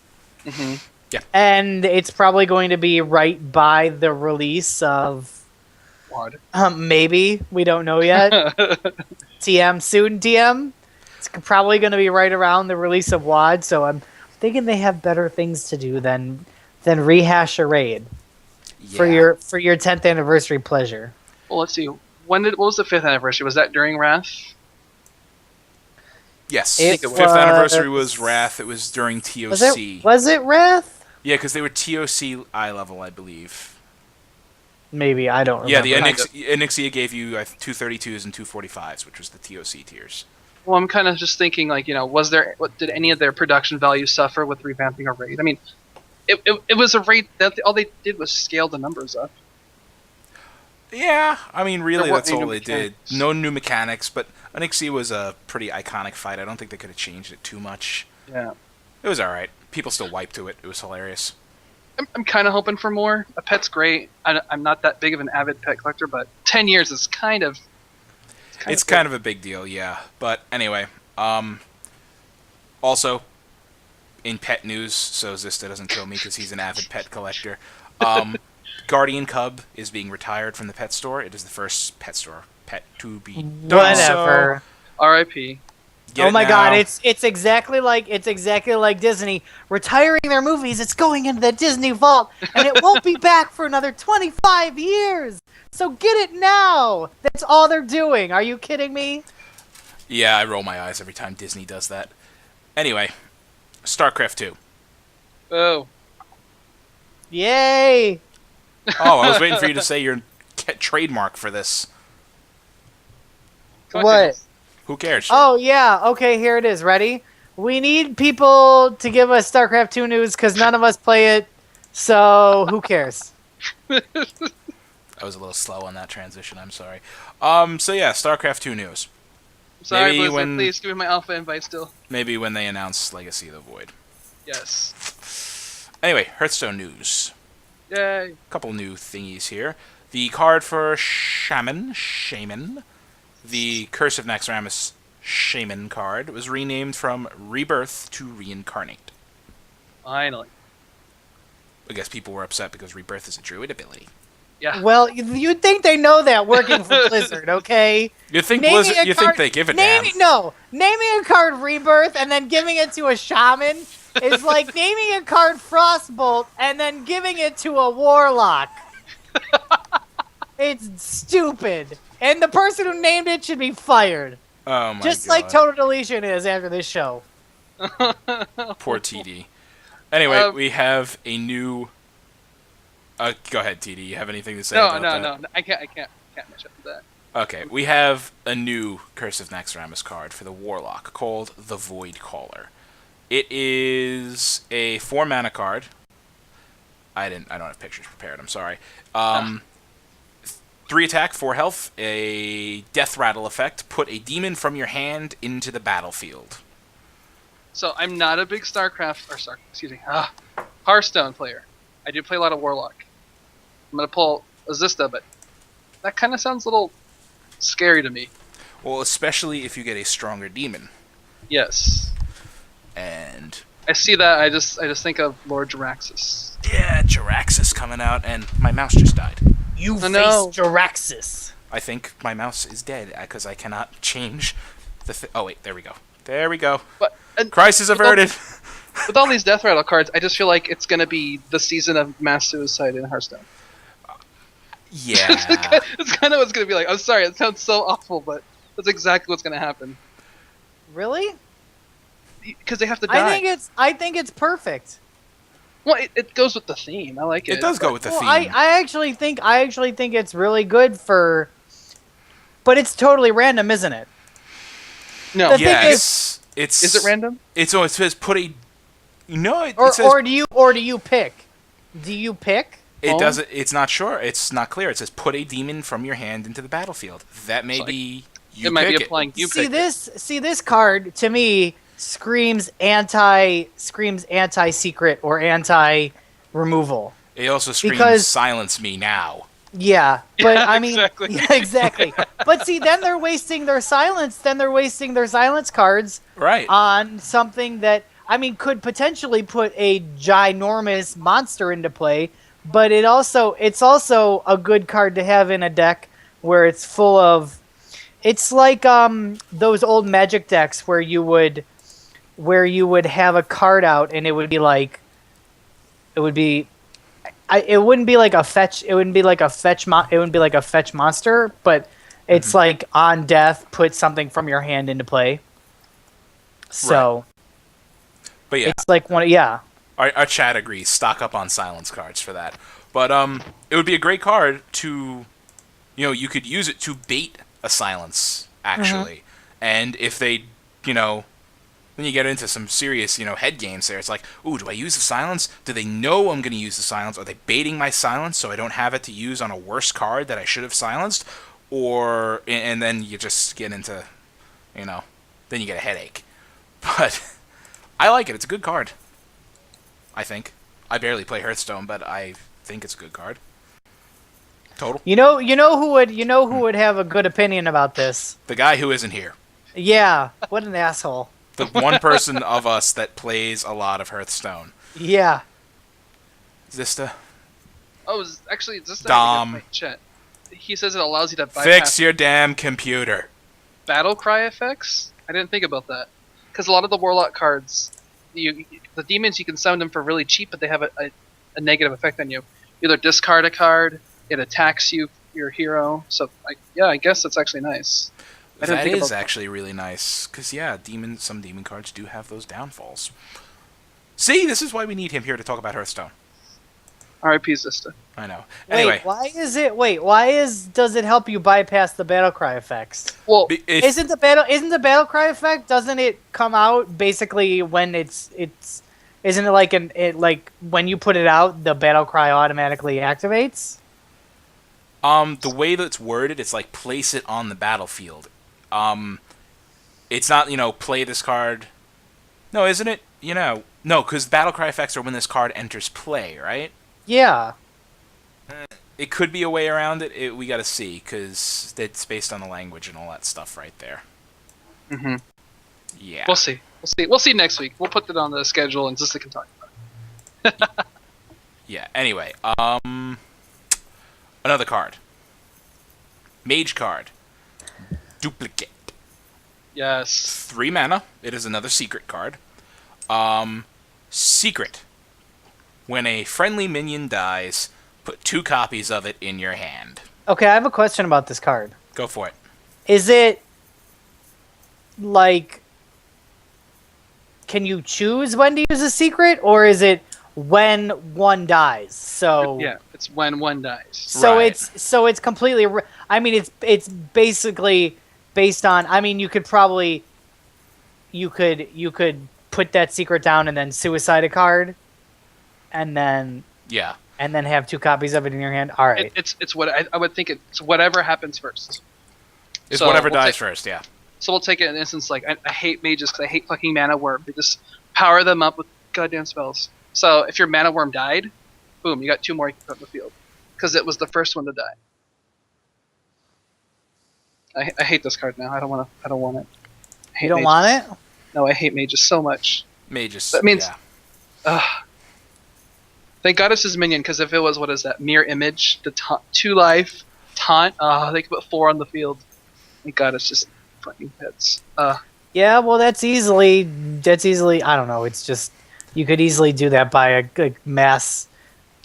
Mm-hmm. Yeah. And it's probably going to be right by the release of what? Maybe, we don't know yet. TM soon, TM. It's probably going to be right around the release of WoD, so I'm thinking they have better things to do than rehash a raid. Yeah. For your 10th anniversary pleasure. Well, let's see. What was the 5th anniversary? Was that during Wrath? Yes. 5th anniversary was Wrath. It was during TOC. Was it Wrath? Yeah, because they were TOC eye level, I believe. Maybe, I don't remember. Yeah, the Onyxia gave you 232s and 245s, which was the TOC tiers. Well, I'm kind of just thinking, did any of their production value suffer with revamping a raid? I mean, it was a raid that all they did was scale the numbers up. Yeah, I mean, really, that's all they did. No new mechanics, but Onyxia was a pretty iconic fight. I don't think they could have changed it too much. Yeah. It was alright. People still wiped to it. It was hilarious. I'm kind of hoping for more. A pet's great. I'm not that big of an avid pet collector, but 10 years is kind of... It's kind of a big deal, yeah. But anyway, also... in pet news, so Zista doesn't kill me because he's an avid pet collector. Guardian Cub is being retired from the pet store. It is the first pet to be done. Whatever. So, R.I.P. Oh my god, it's exactly like Disney retiring their movies. It's going into the Disney vault, and it won't be back for another 25 years. So get it now. That's all they're doing. Are you kidding me? Yeah, I roll my eyes every time Disney does that. Anyway. StarCraft 2. Oh. Yay! Oh, I was waiting for you to say your trademark for this. What? Who cares? Oh, yeah. Okay, here it is. Ready? We need people to give us StarCraft 2 news because none of us play it, so who cares? I was a little slow on that transition. I'm sorry. So yeah, StarCraft 2 news. Sorry, Blizzard, please give me my alpha invite still. Maybe when they announce Legacy of the Void. Yes. Anyway, Hearthstone news. Yay. Couple new thingies here. The card for Shaman, the Curse of Naxxramas Shaman card, was renamed from Rebirth to Reincarnate. Finally. I guess people were upset because Rebirth is a druid ability. Yeah. Well, you'd think they know that working for Blizzard, okay? You think Blizzard? You think they give a damn? No, naming a card Rebirth and then giving it to a Shaman is like naming a card Frostbolt and then giving it to a Warlock. It's stupid, and the person who named it should be fired. Oh my Just god! like Total Deletion is after this show. Poor TD. Anyway, we have a new. Go ahead, TD. You have anything to say? about that? No. I can't match up to that. Okay, we have a new Curse of Naxxramas card for the Warlock called the Void Caller. It is a 4-mana card. I don't have pictures prepared. I'm sorry. 3 attack, 4 health, a death rattle effect. Put a demon from your hand into the battlefield. So I'm not a big Hearthstone player. I do play a lot of Warlock. I'm gonna pull Azista, but that kind of sounds a little scary to me. Well, especially if you get a stronger demon. Yes. And I see that. I just think of Lord Jaraxxus. yeah, Jaraxxus coming out, and my mouse just died. You face Jaraxxus. I think my mouse is dead because I cannot change the. Oh wait, there we go. There we go. But crisis averted. With all these Death Rattle cards, I just feel like it's gonna be the season of mass suicide in Hearthstone. Yeah. It's kind of what's gonna be like. I'm sorry, it sounds so awful, but that's exactly what's gonna happen. Really? Because they have to die. I think it's perfect. Well, it goes with the theme. I like it. It does go with the theme. I actually think it's really good for, but it's totally random, isn't it? No. Yes. Is it random? It says put a. No, it says. Or do you pick? Do you pick? It doesn't. It's not sure. It's not clear. It says put a demon from your hand into the battlefield. That may be. It might be applying. You see this card to me screams anti secret or anti removal. It also screams silence me now. Yeah, but I mean, exactly. Yeah, exactly. But see, then they're wasting their silence. Then they're wasting their silence cards on something that could potentially put a ginormous monster into play. But it's also a good card to have in a deck where it's full of. It's like those old Magic decks where you would have a card out and it would be like, it wouldn't be like a fetch. It wouldn't be like a fetch. It wouldn't be like a fetch monster, but it's like on death, put something from your hand into play. So, right. But yeah, it's like one. Yeah, our chat agrees. Stock up on silence cards for that. But it would be a great card to, you could use it to bait a silence actually, and if they, then you get into some serious, head games there. It's like, ooh, do I use the silence? Do they know I'm going to use the silence? Are they baiting my silence so I don't have it to use on a worse card that I should have silenced? And then you just get into, then you get a headache. But I like it. It's a good card. I think. I barely play Hearthstone, but I think it's a good card. Total. You know who would have a good opinion about this? The guy who isn't here. Yeah, what an asshole. The one person of us that plays a lot of Hearthstone. Yeah. Zista. Oh, actually, Zista. Dom. Chat. He says it allows you to bypass fix your damn computer. battle cry effects. I didn't think about that because a lot of the Warlock cards, the demons you can summon them for really cheap, but they have a negative effect on you. You either discard a card, it attacks your hero. So I guess that's actually nice. That is actually really nice, because some demon cards do have those downfalls. See, this is why we need him here to talk about Hearthstone. R.I.P. Zista. I know. Anyway, why does it help you bypass the battle cry effects? Well, isn't the battle cry effect? Doesn't it come out basically when isn't it like when you put it out, the battle cry automatically activates? The way that it's worded, it's like place it on the battlefield. It's not, play this card. No, isn't it? No, because battle cry effects are when this card enters play, right? Yeah. It could be a way around it. We got to see, because it's based on the language and all that stuff right there. Mm-hmm. Yeah. We'll see. We'll see next week. We'll put it on the schedule and Zista can talk about it. Yeah. Anyway, Another card. Mage card. Duplicate. Yes. 3 mana. It is another secret card. Secret. When a friendly minion dies, put 2 copies of it in your hand. Okay, I have a question about this card. Go for it. Is it like, can you choose when to use a secret, or is it when one dies? So yeah, it's when one dies. So Right. it's completely. I mean, it's basically based on. I mean, you could put that secret down and then suicide a card, and then have 2 copies of it in your hand. All right. It's what I would think. It's whatever happens first. It's So whatever we'll dies first, yeah. So we'll take an instance like I hate mages because I hate fucking mana worm. They just power them up with goddamn spells. So if your mana worm died, boom, you got 2 more you can put in the field because it was the first one to die. I hate this card now. I don't want it. You don't want it? No, I hate mages so much. Mages. That means. Yeah. Thank God it's his minion, because if it was, what is that, mirror image, the 2 life, taunt, they could put 4 on the field. Thank God it's just fucking pets. Yeah, well, that's easily, I don't know, it's just, you could easily do that by a mass,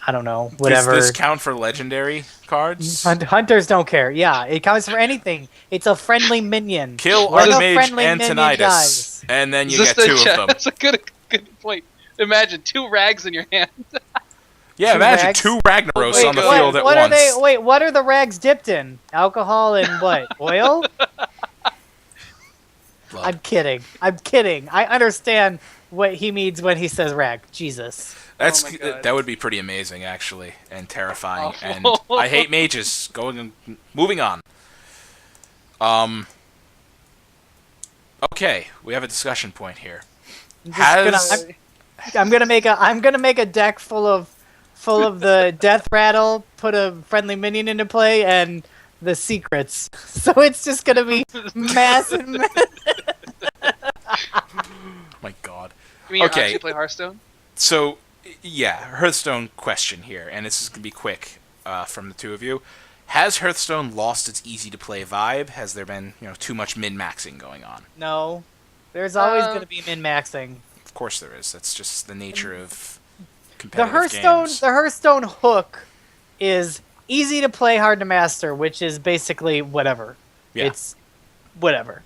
I don't know, whatever. Does this count for legendary cards? Hunters don't care. Yeah, it counts for anything. It's a friendly minion. Kill When a Archmage friendly and minion Tinnitus, dies. and then you Is get this 2 the of them. That's a good point. Imagine 2 rags in your hand. Yeah, 2 imagine rags? 2 Ragnaros Wait, on the what- field at what once. are they? Wait, what are the rags dipped in? Alcohol and what? Oil? Blood. I'm kidding. I understand what he means when he says rag. Jesus. That's Oh my God. that would be pretty amazing, actually, and terrifying. Oh. And I hate mages. Moving on. Okay, we have a discussion point here. I'm gonna make a deck full of the death rattle, put a friendly minion into play, and the secrets. So it's just gonna be massive. My God. You mean you Okay. actually play Hearthstone? So, yeah, Hearthstone question here, and this is gonna be quick from the 2 of you. Has Hearthstone lost its easy-to-play vibe? Has there been, too much min-maxing going on? No, there's always gonna be min maxing. Of course there is. That's just the nature of The competitive games. Hearthstone hook is easy to play, hard to master, which is basically whatever. Yeah. It's whatever.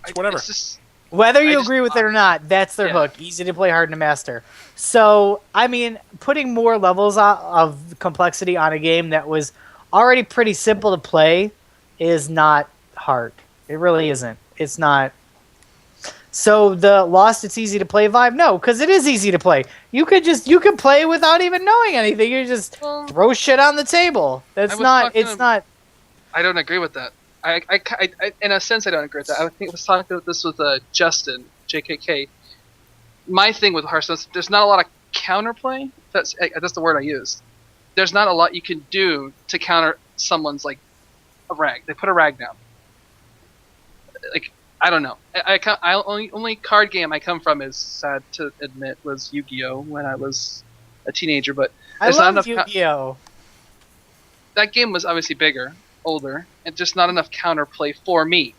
It's whatever. It's just, Whether you I just- agree with it or not, that's their Yeah. hook. Easy to play, hard to master. So, I mean, putting more levels of complexity on a game that was already pretty simple to play is not hard. It really isn't. It's not. So the lost it's easy to play vibe? No, because it is easy to play. You could play without even knowing anything. You just throw shit on the table. It's not. I don't agree with that. I, in a sense, I don't agree with that. I think I was talking about this with Justin, JKK. My thing with Hearthstone, there's not a lot of counterplay. That's the word I used. There's not a lot you can do to counter someone's like a rag. They put a rag down. Like, I don't know. Only card game I come from, is sad to admit, was Yu-Gi-Oh! When I was a teenager. But I there's not love enough Yu-Gi-Oh. That game was obviously bigger, older, and just not enough counterplay for me.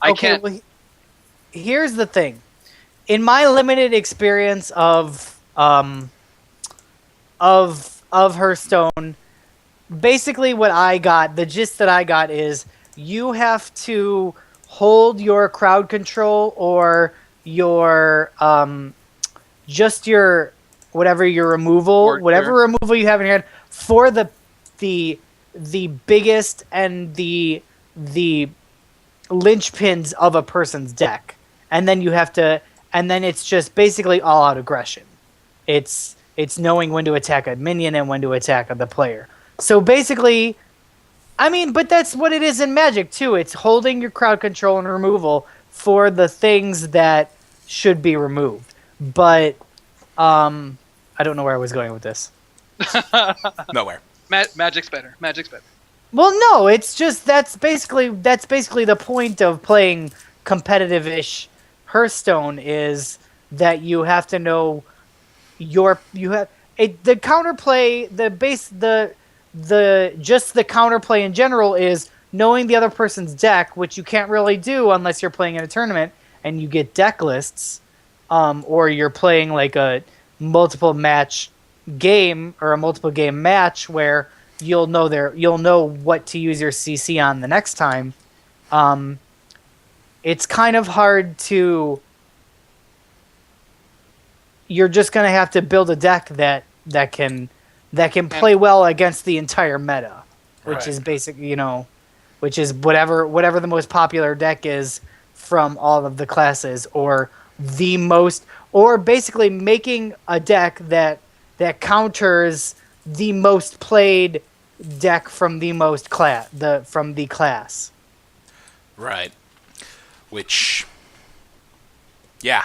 I can't. Well, here's the thing. In my limited experience of Hearthstone, basically what I got, the gist that I got is you have to hold your crowd control or your just your whatever your removal, whatever removal you have in your hand for the biggest and the linchpins of a person's deck. And then you have to, and then it's just basically all out aggression. It's knowing when to attack a minion and when to attack the player. So basically, I mean, but that's what it is in Magic too. It's holding your crowd control and removal for the things that should be removed. But I don't know where I was going with this. Nowhere. Magic's better. Magic's better. Well, no, it's just that's basically the point of playing competitive-ish Hearthstone is that you have to know the counterplay, the counterplay in general is knowing the other person's deck, which you can't really do unless you're playing in a tournament and you get deck lists, or you're playing like a multiple match game or a multiple game match where you'll know what to use your CC on the next time. It's kind of hard to. You're just gonna have to build a deck that can play well against the entire meta, which is basically which is whatever the most popular deck is from all of the classes, or basically making a deck that counters the most played deck from the class. Right. Which, yeah,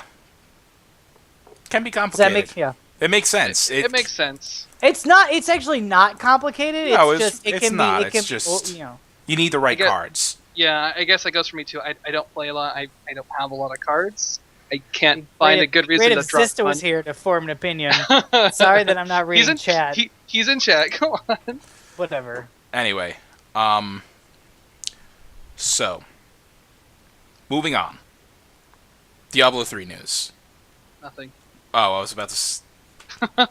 can be complicated. Does that make It makes sense. It makes sense. It's not. It's actually not complicated. No, it's just you need the right cards. Yeah, I guess that goes for me too. I don't play a lot. I don't have a lot of cards. I can't find a good reason to drop. Sister was here to form an opinion. Sorry that I'm not reading chat. He's in chat. Come on. Whatever. Anyway, so moving on. Diablo 3 news. Nothing. Oh, I was about to.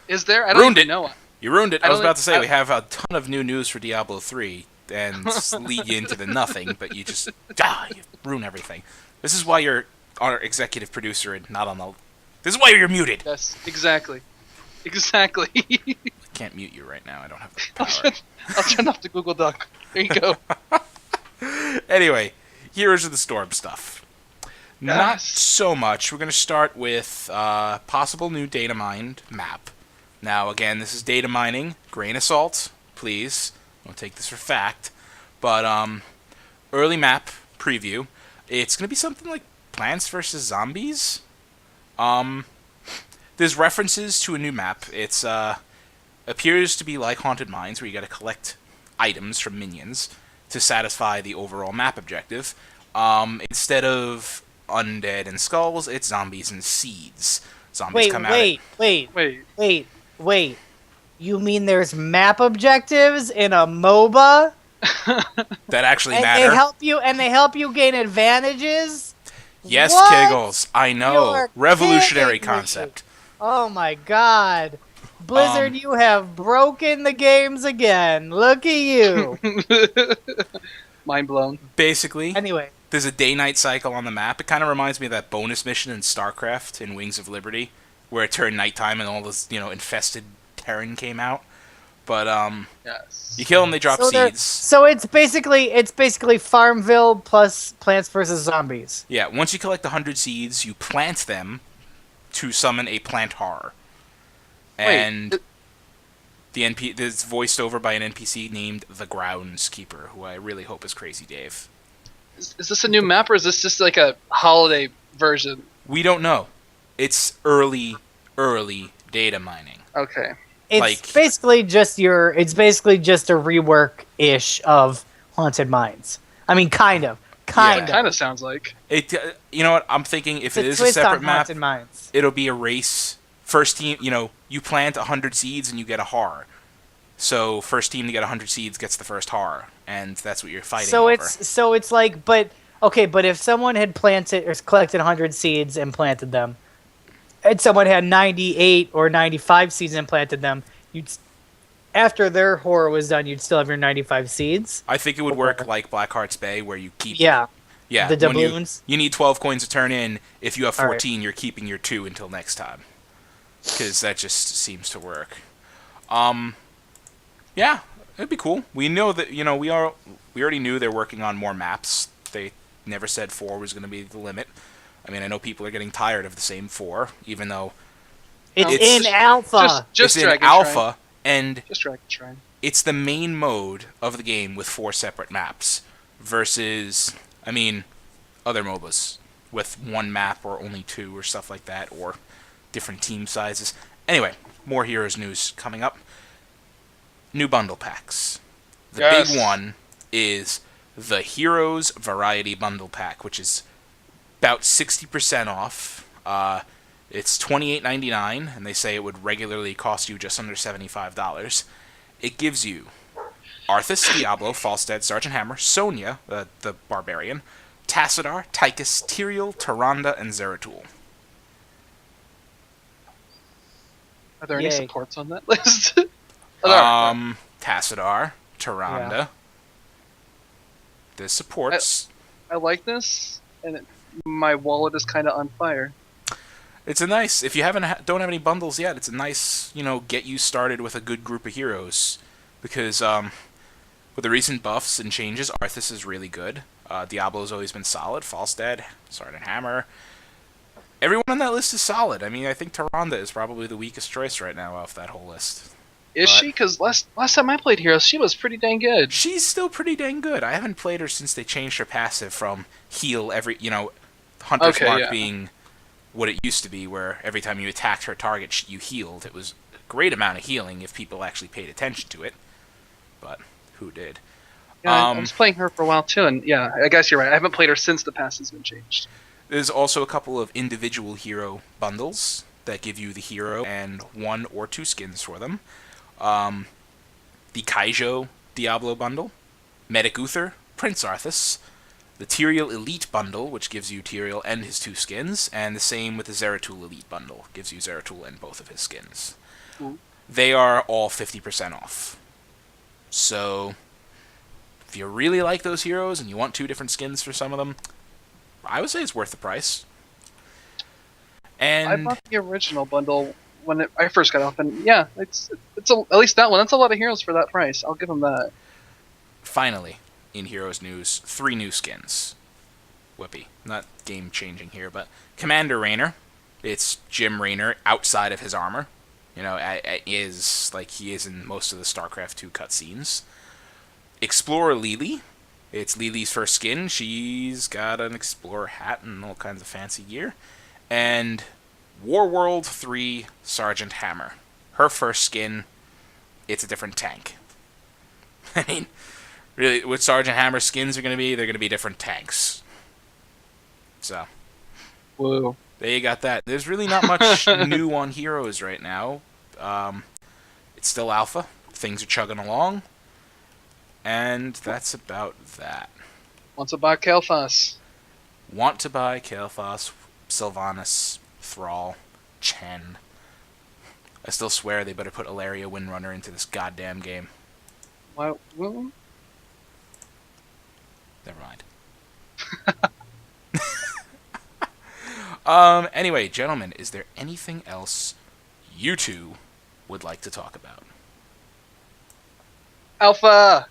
Is there? I don't ruined even it. know. You ruined it. I was about to say we have a ton of new news for Diablo 3 and lead you into the nothing, but you just you ruin everything. This is why you're our executive producer and not on the. This is why you're muted. Yes, exactly. Exactly. I can't mute you right now. I don't have the power. I'll turn off the Google Doc. There you go. Anyway, Heroes of the Storm stuff. Yes. Not so much. We're going to start with possible new data mined map. Now, again, this is data mining. Grain of salt, please. Don't take this for fact. But early map preview. It's going to be something like Plants vs. Zombies. There's references to a new map. It's appears to be like Haunted Mines, where you got to collect items from minions to satisfy the overall map objective. Instead of undead and skulls, it's zombies and seeds. Zombies come out. Wait. You mean there's map objectives in a MOBA? That actually and matter. They help you gain advantages? Yes, What? Kegels. I know. You're Revolutionary kidding me. concept. Oh my god. Blizzard, you have broken the games again. Look at you. Mind blown. Basically, Anyway. there's a day-night cycle on the map. It kind of reminds me of that bonus mission in StarCraft in Wings of Liberty, where it turned nighttime and all this, infested Terran came out. But Yes. you kill them, they drop seeds. So it's basically Farmville plus Plants vs. Zombies. Yeah, once you collect 100 seeds, you plant them to summon a plant horror. And it's voiced over by an NPC named the Groundskeeper, who I really hope is Crazy Dave. Is this a new map, or is this just like a holiday version? We don't know. It's early data mining. Okay. It's basically just a rework-ish of Haunted Mines. I mean, kind of. Kind of sounds like it. You know what? I'm thinking if it is a twist separate on map, Haunted Mines. it'll be a race. First team, you plant 100 seeds and you get a horror. So first team to get 100 seeds gets the first horror, and that's what you're fighting over. It's like, but if someone had planted or collected 100 seeds and planted them, and someone had 98 or 95 seeds and planted them, after their horror was done, you'd still have your 95 seeds. I think it would work like Blackheart's Bay, where you keep the when doubloons. You need 12 coins to turn in. If you have 14, you're keeping your 2 until next time, because that just seems to work. Yeah, it'd be cool. We know that we already knew they're working on more maps. They never said 4 was going to be the limit. I mean, I know people are getting tired of the same 4, even though it's in alpha. It's in alpha, and just Dragon Shrine. It's the main mode of the game with 4 separate maps versus, other MOBAs with 1 map or only 2 or stuff like that, or different team sizes. Anyway, more Heroes news coming up. New bundle packs. The big one is the Heroes Variety Bundle Pack, which is about 60% off. It's $28.99, and they say it would regularly cost you just under $75. It gives you Arthas, Diablo, Falstad, Sergeant Hammer, Sonya, the Barbarian, Tassadar, Tychus, Tyrael, Tyrande, and Zeratul. Are there any supports on that list? Tassadar, Tyrande. Yeah. There's supports. I like this, and my wallet is kind of on fire. It's a nice, if you don't have any bundles yet, it's a nice, get you started with a good group of heroes. Because, with the recent buffs and changes, Arthas is really good. Diablo's always been solid. Falstad, Sergeant Hammer. Everyone on that list is solid. I mean, I think Tyrande is probably the weakest choice right now off that whole list. Is she? Because last time I played Heroes, she was pretty dang good. She's still pretty dang good. I haven't played her since they changed her passive from heal Hunter's Mark being what it used to be, where every time you attacked her target, you healed. It was a great amount of healing if people actually paid attention to it. But who did? Yeah, I was playing her for a while too, and yeah, I guess you're right. I haven't played her since the pass has been changed. There's also a couple of individual hero bundles that give you the hero and 1 or 2 skins for them. The Kaijo Diablo bundle, Medic Uther, Prince Arthas, the Tyrael Elite bundle, which gives you Tyrael and his 2 skins, and the same with the Zeratul Elite bundle, gives you Zeratul and both of his skins. Ooh. They are all 50% off. So, if you really like those heroes and you want 2 different skins for some of them, I would say it's worth the price. And I bought the original bundle when I first got off, and yeah, it's at least that one. That's a lot of heroes for that price. I'll give them that. Finally, in Heroes news, 3 new skins. Whoopee. Not game-changing here, but Commander Raynor. It's Jim Raynor outside of his armor. Is like he is in most of the StarCraft 2 cutscenes. Explorer Lily. It's Lily's first skin. She's got an Explorer hat and all kinds of fancy gear. And Warworld 3 Sergeant Hammer. Her first skin, it's a different tank. I mean, really, what Sergeant Hammer skins are going to be, they're going to be different tanks. So. Whoa. There you got that. There's really not much new on Heroes right now. It's still alpha. Things are chugging along. And that's about that. Want to buy Kael'thas. Want to buy Kael'thas, Sylvanas, Thrall, Chen. I still swear they better put Ilaria Windrunner into this goddamn game. Why? Never mind. Anyway, gentlemen, is there anything else you two would like to talk about? Alpha!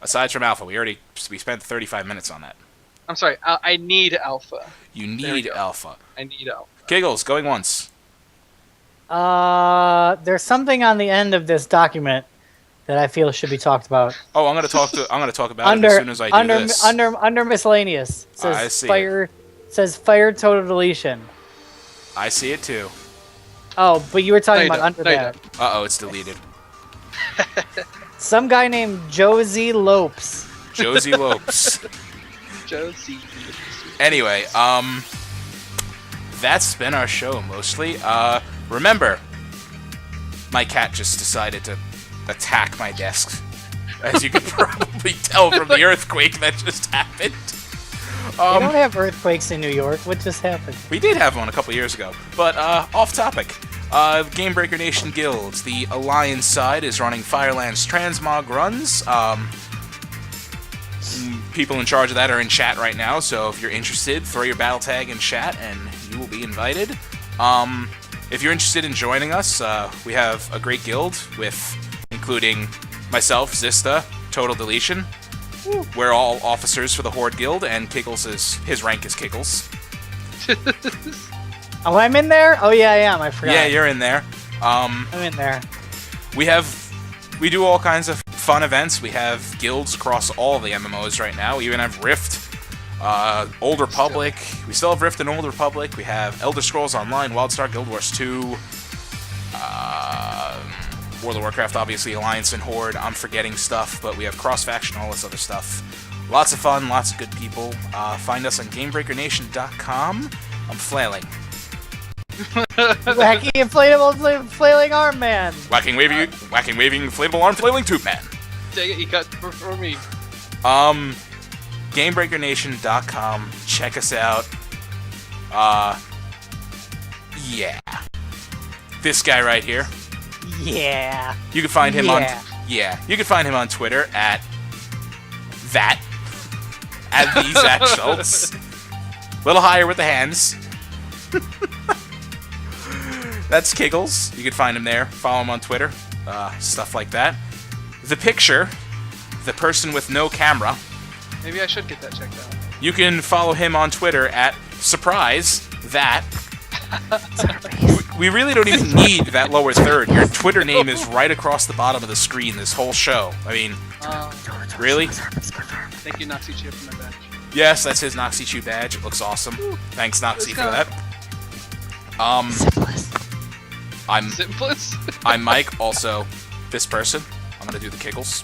Aside from Alpha, we spent 35 minutes on that. I'm sorry, I need Alpha. You need Alpha. I need Alpha. Giggles, going once. There's something on the end of this document that I feel should be talked about. Oh, I'm gonna talk about it as soon as I do this. Under miscellaneous. It says I see fire. It says fire total deletion. I see it too. Oh, but you were talking about under that. Uh-oh, it's deleted. Some guy named Josie Lopes. Josie Lopes. Josie. Anyway, that's been our show mostly. Remember, my cat just decided to attack my desk, as you can probably tell from the earthquake that just happened. We don't have earthquakes in New York. What just happened? We did have one a couple years ago, but off topic. Gamebreaker Nation Guilds, the Alliance side is running Firelands Transmog runs. People in charge of that are in chat right now, so if you're interested, throw your battle tag in chat and you will be invited. If you're interested in joining us, we have a great guild with including myself, Zista, Total Deletion. We're all officers for the Horde Guild, and Kickles his rank is Kickles. Oh, I'm in there? Oh, yeah, I am. I forgot. Yeah, you're in there. I'm in there. We do all kinds of fun events. We have guilds across all the MMOs right now. We even have Rift, Old Republic. We still have Rift and Old Republic. We have Elder Scrolls Online, WildStar, Guild Wars 2, World of Warcraft, obviously, Alliance and Horde. I'm forgetting stuff, but we have cross-faction, all this other stuff. Lots of fun, lots of good people. Find us on GameBreakerNation.com. I'm flailing. Wacky inflatable flailing arm man. Whacking waving inflatable arm flailing tube man. Dang it, he cut for me. GameBreakerNation.com. Check us out. Yeah. This guy right here. Yeah. You can find him you can find him on Twitter at the Zach Schultz. Little higher with the hands. That's Kiggles. You can find him there. Follow him on Twitter. Stuff like that. The picture, the person with no camera. Maybe I should get that checked out. You can follow him on Twitter at surprise that. We really don't even need that lower third. Your Twitter name is right across the bottom of the screen this whole show. I mean, really? Thank you, Noxy Chip, for my badge. Yes, that's his Noxy Chew badge. It looks awesome. Thanks, Noxy, for that. Simplest? I'm Mike, also this person. I'm gonna do the Kiggles.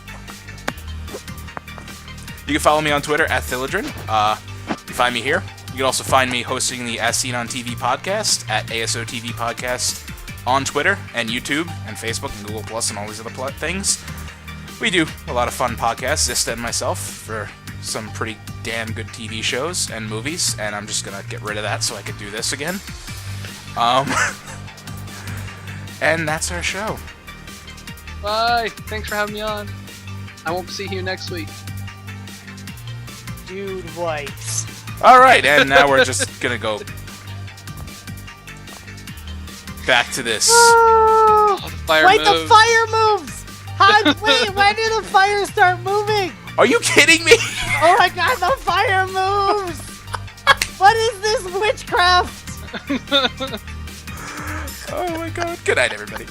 You can follow me on Twitter at Thilidrin. You find me here. You can also find me hosting the As Seen on TV podcast at ASO TV Podcast on Twitter and YouTube and Facebook and Google Plus and all these other things. We do a lot of fun podcasts, Zista and myself, for some pretty damn good TV shows and movies, and I'm just gonna get rid of that so I can do this again. And that's our show. Bye. Thanks for having me on. I won't see you next week. Dude wipes. Alright, and now we're just gonna go back to this. Oh, the fire Wait, moves. the fire moves! Wait, when did the fire start moving? Are you kidding me? Oh my god, the fire moves! What is this witchcraft? Oh my god. Good night, everybody.